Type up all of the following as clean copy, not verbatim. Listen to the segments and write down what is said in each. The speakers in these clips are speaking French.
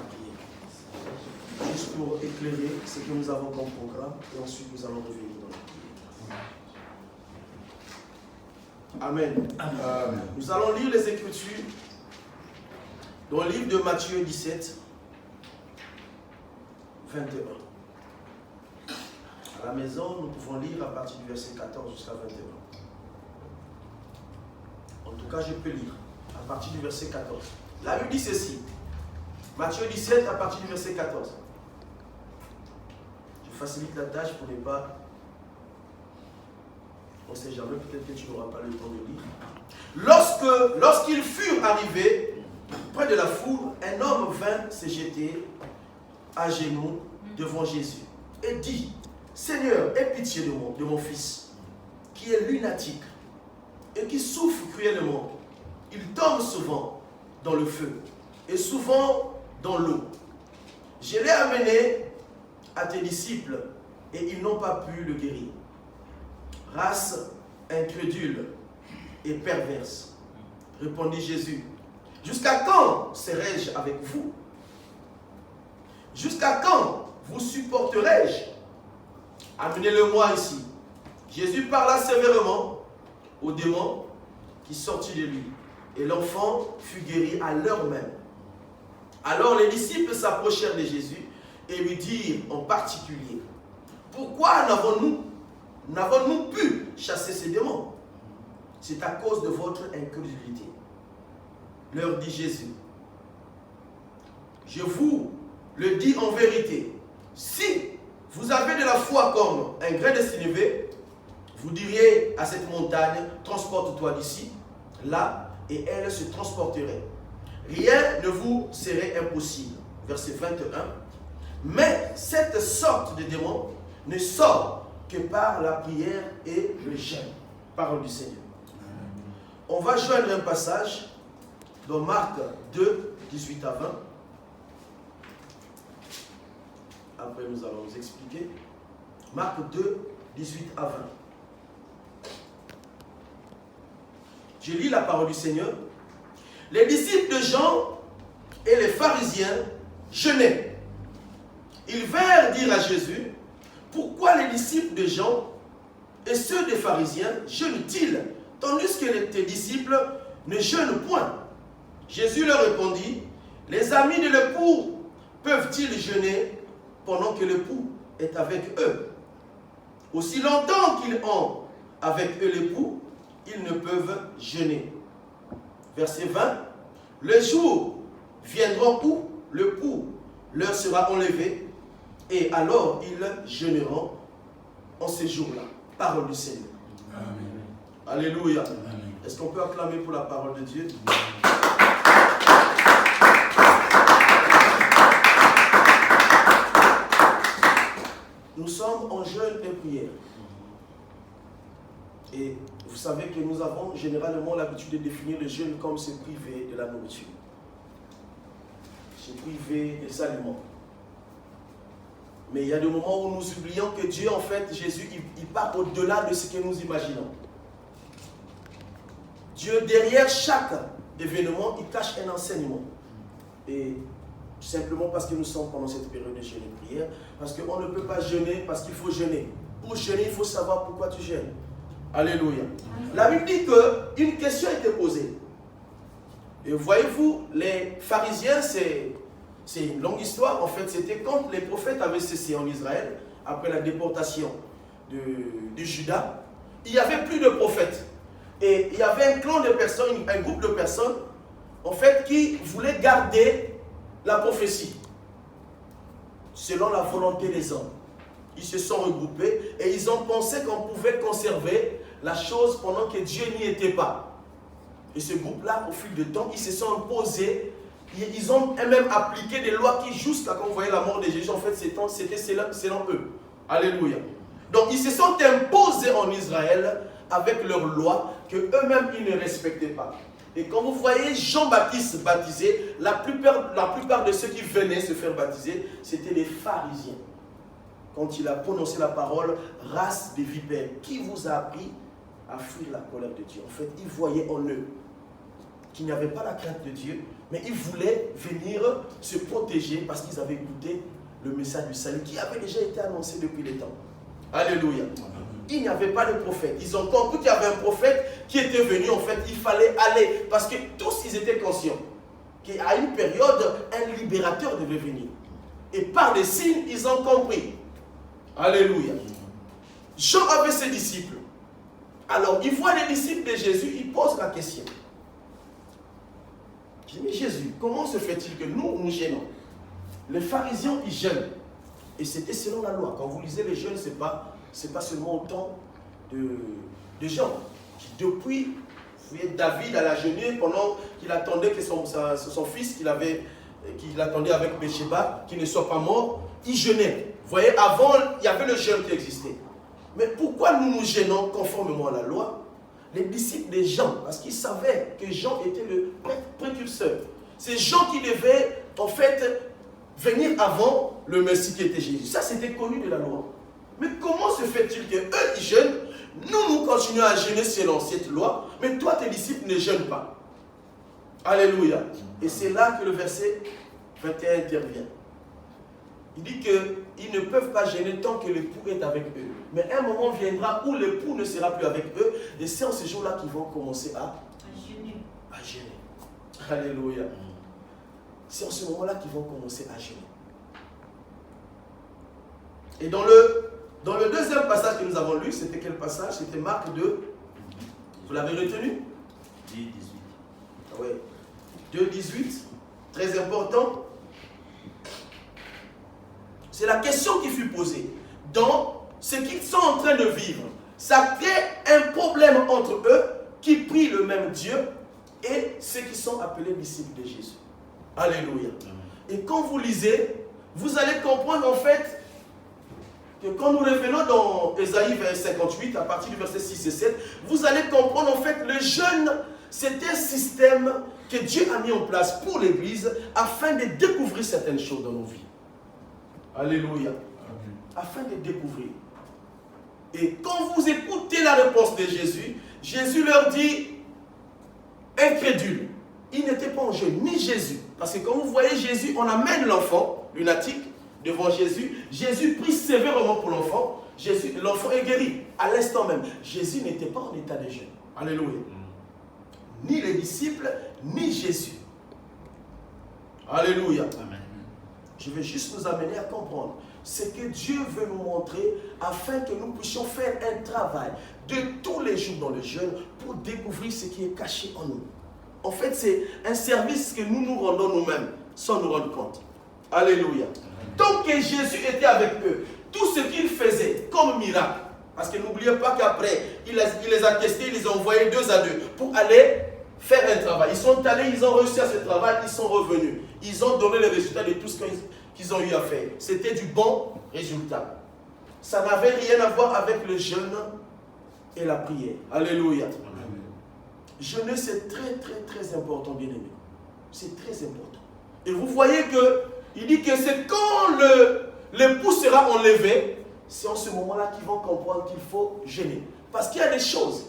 à prier. Juste pour éclairer ce que nous avons comme programme, et ensuite nous allons revenir dans la prière. Amen. Amen. Nous allons lire les Écritures dans le livre de Matthieu 17, 21. À la maison, nous pouvons lire à partir du verset 14 jusqu'à 21. En tout cas, je peux lire à partir du verset 14. La Bible dit ceci. Matthieu 17 à partir du verset 14. Je facilite la tâche pour ne pas... On ne sait jamais, peut-être que tu n'auras pas le temps de lire. Lorsqu'ils furent arrivés près de la foule, un homme vint se jeter à genoux devant Jésus et dit: Seigneur, aie pitié de mon fils, qui est lunatique et qui souffre cruellement. Il tombe souvent dans le feu et souvent dans l'eau. Je l'ai amené à tes disciples et ils n'ont pas pu le guérir. Race incrédule et perverse, répondit Jésus. Jusqu'à quand serai-je avec vous? Jusqu'à quand vous supporterai-je? Amenez-le-moi ici. Jésus parla sévèrement au démon qui sortit de lui, et l'enfant fut guéri à l'heure même. Alors les disciples s'approchèrent de Jésus et lui dirent en particulier: Pourquoi n'avons-nous pu chasser ces démons? C'est à cause de votre incrédulité. Leur dit Jésus: Je vous le dis en vérité, si vous avez de la foi comme un grain de sénévé, vous diriez à cette montagne: transporte-toi d'ici, là, et elle se transporterait. Rien ne vous serait impossible. Verset 21. Mais cette sorte de démon ne sort que par la prière et le jeûne. Parole du Seigneur. On va joindre un passage dans Marc 2, 18 à 20. Après, nous allons vous expliquer. Marc 2, 18 à 20. Je lis la parole du Seigneur. Les disciples de Jean et les pharisiens jeûnaient. Ils vinrent dire à Jésus: Pourquoi les disciples de Jean et ceux des pharisiens jeûnent-ils, tandis que tes disciples ne jeûnent point? Jésus leur répondit: Les amis de l'époux peuvent-ils jeûner pendant que l'époux est avec eux? Aussi longtemps qu'ils ont avec eux l'époux, ils ne peuvent jeûner. Verset 20. Le jour viendra où l'époux leur sera enlevé, et alors ils jeûneront en ces jours-là. Parole du Seigneur. Amen. Alléluia. Est-ce qu'on peut acclamer pour la parole de Dieu? Nous sommes en jeûne et prière. Et vous savez que nous avons généralement l'habitude de définir le jeûne comme se priver de la nourriture. Se priver des aliments. Mais il y a des moments où nous oublions que Dieu, en fait, Jésus, il part au-delà de ce que nous imaginons. Dieu, derrière chaque événement, il cache un enseignement. Et simplement parce que nous sommes pendant cette période de jeûne et prière, parce qu'on ne peut pas jeûner parce qu'il faut jeûner. Pour jeûner, il faut savoir pourquoi tu jeûnes. Alléluia. La Bible dit qu'une question a été posée. Et voyez-vous, les pharisiens, c'est une longue histoire. En fait, c'était quand les prophètes avaient cessé en Israël, après la déportation de Juda, il n'y avait plus de prophètes. Et il y avait un clan de personnes, un groupe de personnes, en fait, qui voulaient garder la prophétie, selon la volonté des hommes. Ils se sont regroupés et ils ont pensé qu'on pouvait conserver la chose pendant que Dieu n'y était pas. Et ce groupe-là, au fil du temps, ils se sont imposés. Ils ont même appliqué des lois qui, jusqu'à quand on voyait la mort de Jésus, en fait, c'était selon eux. Alléluia. Donc, ils se sont imposés en Israël avec leurs lois que eux-mêmes, ils ne respectaient pas. Et quand vous voyez Jean-Baptiste baptisé, la plupart de ceux qui venaient se faire baptiser, c'était les pharisiens. Quand il a prononcé la parole, race des vipères, qui vous a appris à fuir la colère de Dieu? En fait, ils voyaient en eux qui n'avaient pas la crainte de Dieu, mais ils voulaient venir se protéger parce qu'ils avaient écouté le message du salut qui avait déjà été annoncé depuis les temps. Alléluia. Il n'y avait pas de prophète. Ils ont compris qu'il y avait un prophète qui était venu. En fait, il fallait aller. Parce que tous, ils étaient conscients qu'à une période, un libérateur devait venir. Et par des signes, ils ont compris. Alléluia. Jean avait ses disciples. Alors, il voit les disciples de Jésus, il pose la question. Il dit, mais Jésus, comment se fait-il que nous gênons? Les pharisiens, ils jeûnent. Et c'était selon la loi. Quand vous lisez les jeûnes, ce n'est pas seulement au temps de Jean. Depuis, vous voyez, David a la jeûné pendant qu'il attendait que son fils qu'il attendait avec Bécheba, qu'il ne soit pas mort, il jeûnait. Vous voyez, avant, il y avait le jeûne qui existait. Mais pourquoi nous gênons conformément à la loi? Les disciples de Jean, parce qu'ils savaient que Jean était le précurseur. C'est Jean qui devait, en fait, venir avant le Messie qui était Jésus. Ça, c'était connu de la loi. Mais comment se fait-il qu'eux, ils jeûnent, nous continuons à jeûner selon cette loi, mais toi, tes disciples ne jeûnent pas? Alléluia. Et c'est là que le verset 21 intervient. Il dit qu'ils ne peuvent pas jeûner tant que l'époux est avec eux. Mais un moment viendra où l'époux ne sera plus avec eux, et c'est en ce jour-là qu'ils vont commencer à jeûner. Alléluia. C'est en ce moment-là qu'ils vont commencer à jeûner. Et dans le deuxième passage que nous avons lu, c'était quel passage? C'était Marc 2. Vous l'avez retenu? 2, 18. Oui. 2, 18. Très important. C'est la question qui fut posée. Dans ce qu'ils sont en train de vivre, ça crée un problème entre eux qui prient le même Dieu et ceux qui sont appelés disciples de Jésus. Alléluia. Et quand vous lisez, vous allez comprendre en fait que quand nous revenons dans Ésaïe 58, à partir du verset 6 et 7, vous allez comprendre en fait le jeûne, c'est un système que Dieu a mis en place pour l'Église afin de découvrir certaines choses dans nos vies. Alléluia. Afin de découvrir. Et quand vous écoutez la réponse de Jésus, Jésus leur dit, incrédule. Il n'était pas en jeûne, ni Jésus. Parce que quand vous voyez Jésus, on amène l'enfant lunatique devant Jésus. Jésus prie sévèrement pour l'enfant. L'enfant est guéri à l'instant même. Jésus n'était pas en état de jeûne. Alléluia. Ni les disciples, ni Jésus. Alléluia. Amen. Je vais juste nous amener à comprendre ce que Dieu veut nous montrer afin que nous puissions faire un travail de tous les jours dans le jeûne pour découvrir ce qui est caché en nous. En fait, c'est un service que nous nous rendons nous-mêmes sans nous rendre compte. Alléluia. Tant que Jésus était avec eux, tout ce qu'il faisait comme miracle, parce que n'oubliez pas qu'après, il les a testés, il les a envoyés 2 à 2 pour aller faire un travail. Ils sont allés, ils ont réussi à ce travail, ils sont revenus. Ils ont donné les résultats de tout ce qu'ils ont eu à faire. C'était du bon résultat. Ça n'avait rien à voir avec le jeûne et la prière. Alléluia. Amen. Jeûner, c'est très, très, très important, bien aimé. C'est très important. Et vous voyez qu'il dit que c'est quand l'époux sera enlevé, c'est en ce moment-là qu'ils vont comprendre qu'il faut jeûner. Parce qu'il y a des choses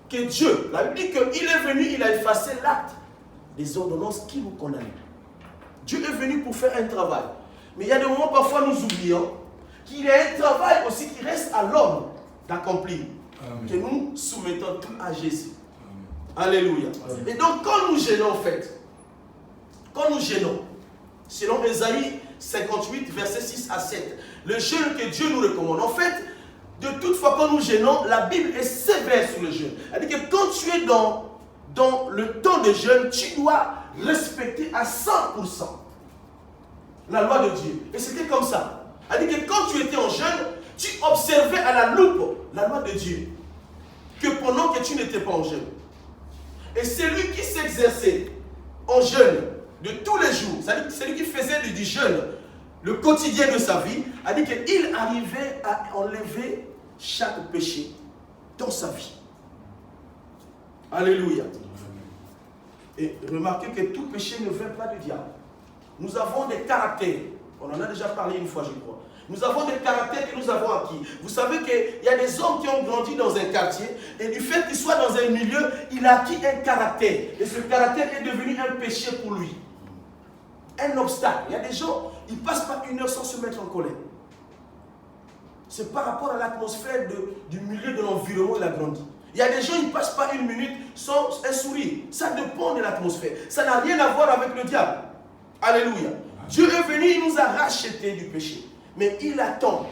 que Dieu, la Bible dit qu'il est venu, il a effacé l'acte des ordonnances qui nous condamnent. Dieu est venu pour faire un travail. Mais il y a des moments, parfois, nous oublions qu'il y a un travail aussi qui reste à l'homme d'accomplir. Que nous soumettons tout à Jésus. Amen. Alléluia. Amen. Et donc, quand nous gênons, en fait, selon Ésaïe 58, versets 6 à 7, le jeûne que Dieu nous recommande, en fait, de toute fois quand nous gênons, la Bible est sévère sur le jeûne. Elle dit que quand tu es dans le temps de jeûne, tu dois respecter à 100% la loi de Dieu. Et c'était comme ça. Elle dit que quand tu étais en jeûne, tu observais à la loupe la loi de Dieu. Que pendant que tu n'étais pas en jeûne. Et celui qui s'exerçait en jeûne de tous les jours, c'est-à-dire celui qui faisait du jeûne le quotidien de sa vie, a dit qu'il arrivait à enlever chaque péché dans sa vie. Alléluia. Et remarquez que tout péché ne vient pas du diable. Nous avons des caractères. On en a déjà parlé une fois, je crois. Nous avons des caractères que nous avons acquis. Vous savez qu'il y a des hommes qui ont grandi dans un quartier et du fait qu'il soit dans un milieu, il a acquis un caractère. Et ce caractère est devenu un péché pour lui. Un obstacle. Il y a des gens, ils ne passent pas une heure sans se mettre en colère. C'est par rapport à l'atmosphère du milieu de l'environnement où il a grandi. Il y a des gens, ils ne passent pas une minute sans un sourire. Ça dépend de l'atmosphère. Ça n'a rien à voir avec le diable. Alléluia. Dieu est venu, il nous a rachetés du péché. Mais il attend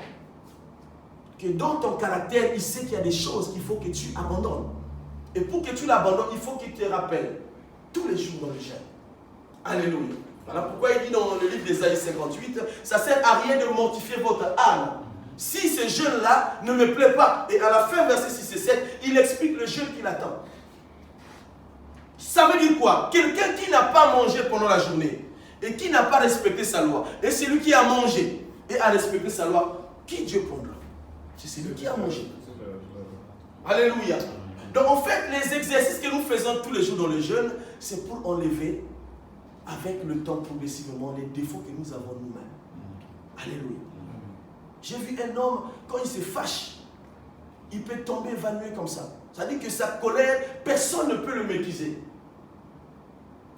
que dans ton caractère, il sait qu'il y a des choses qu'il faut que tu abandonnes. Et pour que tu l'abandonnes, il faut qu'il te rappelle tous les jours dans le jeûne. Alléluia. Voilà pourquoi il dit dans le livre d'Ésaïe 58, ça ne sert à rien de mortifier votre âme. Si ce jeûne-là ne me plaît pas, et à la fin, verset 6 et 7, il explique le jeûne qu'il attend. Ça veut dire quoi? Quelqu'un qui n'a pas mangé pendant la journée et qui n'a pas respecté sa loi, et celui qui a mangé et a respecté sa loi, qui Dieu prendra? C'est celui qui a mangé. Alléluia. Donc en fait, les exercices que nous faisons tous les jours dans le jeûne, c'est pour enlever avec le temps progressivement les défauts que nous avons nous-mêmes. Alléluia. J'ai vu un homme, quand il se fâche, il peut tomber évanoui comme ça. Ça veut dire que sa colère, personne ne peut le maîtriser.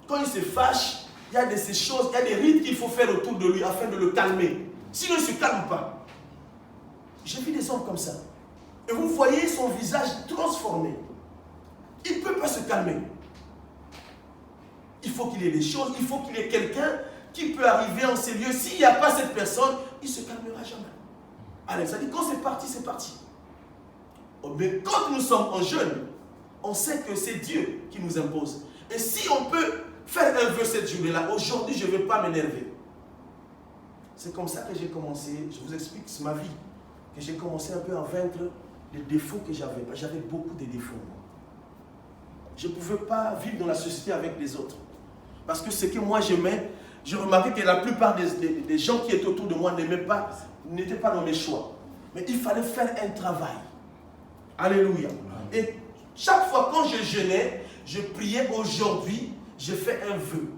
Quand il se fâche, il y a de ces choses, il y a des rites qu'il faut faire autour de lui afin de le calmer. Sinon, il ne se calme pas. J'ai vu des hommes comme ça. Et vous voyez son visage transformé. Il ne peut pas se calmer. Il faut qu'il ait des choses, il faut qu'il ait quelqu'un qui peut arriver en ces lieux. S'il n'y a pas cette personne, il ne se calmera jamais. Allez, ça dit quand c'est parti, c'est parti. Mais quand nous sommes en jeûne, on sait que c'est Dieu qui nous impose. Et si on peut faire un vœu cette journée-là, aujourd'hui je ne vais pas m'énerver. C'est comme ça que j'ai commencé, je vous explique, c'est ma vie, que j'ai commencé un peu à vaincre les défauts que j'avais. J'avais beaucoup de défauts. Je ne pouvais pas vivre dans la société avec les autres. Parce que ce que moi j'aimais, j'ai remarqué que la plupart des gens qui étaient autour de moi n'étaient pas dans mes choix. Mais il fallait faire un travail. Alléluia. Et chaque fois quand je jeûnais, je priais aujourd'hui, je fais un vœu.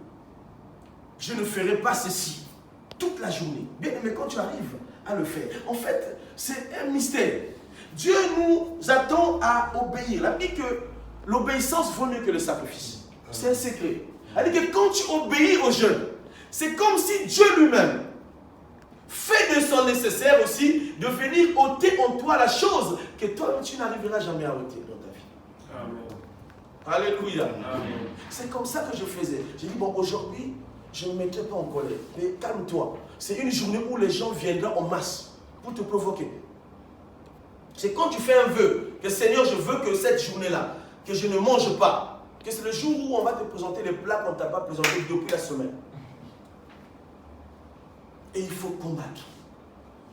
Je ne ferai pas ceci toute la journée. Bien, mais quand tu arrives à le faire, en fait, c'est un mystère. Dieu nous attend à obéir. La Bible dit que l'obéissance vaut mieux que le sacrifice. C'est un secret. Elle dit que quand tu obéis au jeûne, c'est comme si Dieu lui-même fait de son nécessaire aussi de venir ôter en toi la chose que toi tu n'arriveras jamais à ôter dans ta vie. Amen. Alléluia. Amen. C'est comme ça que je faisais. J'ai dit, bon, aujourd'hui, je ne me mettrai pas en colère. Mais calme-toi. C'est une journée où les gens viendront en masse pour te provoquer. C'est quand tu fais un vœu, que Seigneur, je veux que cette journée-là, que je ne mange pas, que c'est le jour où on va te présenter les plats qu'on ne t'a pas présentés depuis la semaine. Et il faut combattre.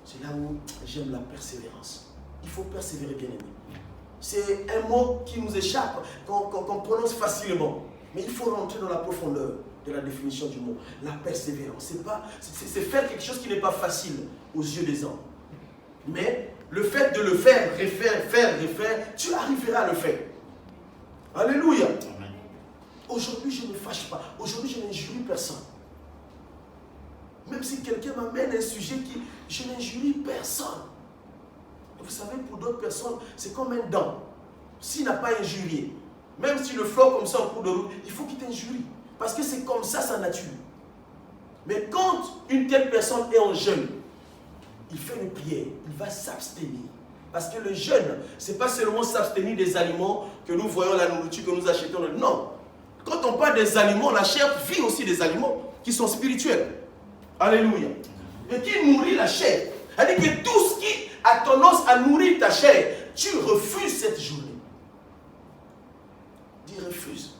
C'est là où j'aime la persévérance. Il faut persévérer, bien aimé. C'est un mot qui nous échappe, qu'on prononce facilement. Mais il faut rentrer dans la profondeur de la définition du mot. La persévérance, c'est faire quelque chose qui n'est pas facile aux yeux des hommes. Mais le fait de le faire, refaire, tu arriveras à le faire. Alléluia. Aujourd'hui, je ne me fâche pas. Aujourd'hui, je n'injurie personne. Même si quelqu'un m'amène un sujet qui... Je n'injurie personne. Et vous savez, pour d'autres personnes, c'est comme un dent. S'il n'a pas injurié, même si le flot comme ça en cours de route, il faut qu'il t'injurie. Parce que c'est comme ça sa nature. Mais quand une telle personne est en jeûne, il fait une prière, il va s'abstenir. Parce que le jeûne, ce n'est pas seulement s'abstenir des aliments que nous voyons, la nourriture que nous achetons. Non. Quand on parle des aliments, la chair vit aussi des aliments qui sont spirituels. Alléluia. Et qui nourrit la chair. C'est-à-dire que tout ce qui a tendance à nourrir ta chair, tu refuses cette journée. Dis refuse.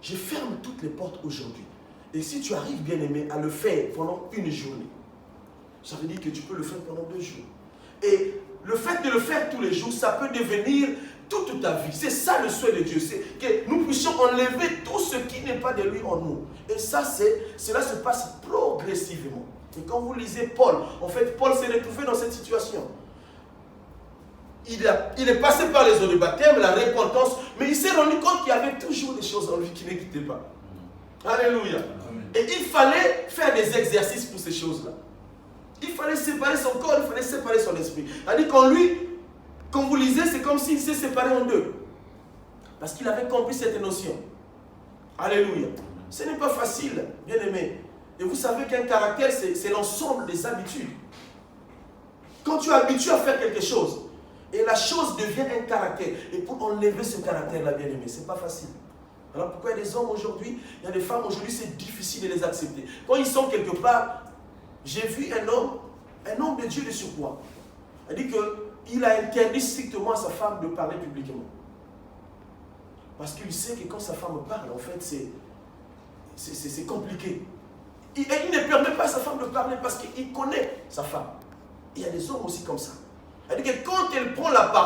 Je ferme toutes les portes aujourd'hui. Et si tu arrives, bien aimé, à le faire pendant une journée, ça veut dire que tu peux le faire pendant 2 jours. Et le fait de le faire tous les jours, ça peut devenir toute ta vie. C'est ça le souhait de Dieu. C'est que nous puissions enlever tout ce qui n'est pas de lui en nous. Et ça, cela se passe progressivement. Et quand vous lisez Paul, en fait, Paul s'est retrouvé dans cette situation. Il est passé par les eaux de baptême, la repentance, mais il s'est rendu compte qu'il y avait toujours des choses en lui qui ne quittaient pas. Alléluia. Et il fallait faire des exercices pour ces choses-là. Il fallait séparer son corps, il fallait séparer son esprit. C'est-à-dire qu'en lui, quand vous lisez, c'est comme s'il s'est séparé en deux. Parce qu'il avait compris cette notion. Alléluia. Ce n'est pas facile, bien aimé. Et vous savez qu'un caractère, c'est l'ensemble des habitudes. Quand tu es habitué à faire quelque chose, et la chose devient un caractère, et pour enlever ce caractère-là, bien aimé, ce n'est pas facile. Alors pourquoi il y a des hommes aujourd'hui, il y a des femmes aujourd'hui, c'est difficile de les accepter. Quand ils sont quelque part, j'ai vu un homme de Dieu de surpoids. Il dit qu'il a interdit strictement à sa femme de parler publiquement. Parce qu'il sait que quand sa femme parle, en fait, c'est compliqué. Il ne permet pas à sa femme de parler parce qu'il connaît sa femme. Il y a des hommes aussi comme ça. C'est-à-dire que quand elle prend la parole,